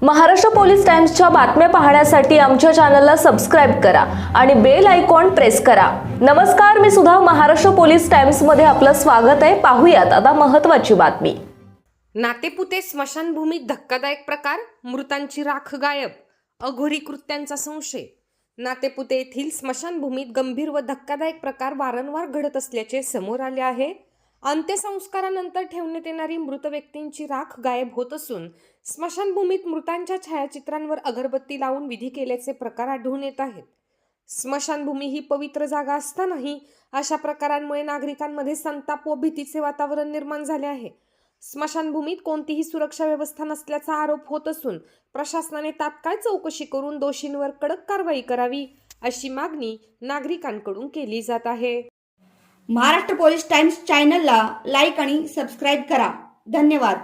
Maharashtra police टाइम्सच्या बातम्या पाहण्यासाठी आमच्या चॅनलला सबस्क्राइब करा आणि बेल आयकॉन प्रेस करा। नमस्कार, मी सुधा, महाराष्ट्र पोलीस टाइम्स मध्ये आपलं स्वागत आहे। पाहूयात आता महत्त्वाची बातमी। नातेपुते स्मशानभूमीत धक्कादायक प्रकार, मृतांची राख गायब, अघोरी कृत्यांचा संशय। नातेपुते येथील स्मशानभूमीत गंभीर व धक्कादायक प्रकार वारंवार घडत असल्याचे समोर आले आहे। अंत्यसंस्कारानंतर ठेवण्यात येणारी मृत व्यक्तींची राख गायब होत असून स्मशानभूमीत मृतांच्या छायाचित्रांवर अगरबत्ती लावून विधी केल्याचे प्रकार आढळून येत आहेत। स्मशानभूमी ही पवित्र जागा असतानाही अशा प्रकारांमुळे नागरिकांमध्ये संताप व भीतीचे वातावरण निर्माण झाले आहे। स्मशानभूमीत कोणतीही सुरक्षा व्यवस्था नसल्याचा आरोप होत असून प्रशासनाने तात्काळ चौकशी करून दोषींवर कडक कारवाई करावी अशी मागणी नागरिकांकडून केली जात आहे। महाराष्ट्र पोलीस टाइम्स चॅनलला लाईक आणि सबस्क्राईब करा। धन्यवाद।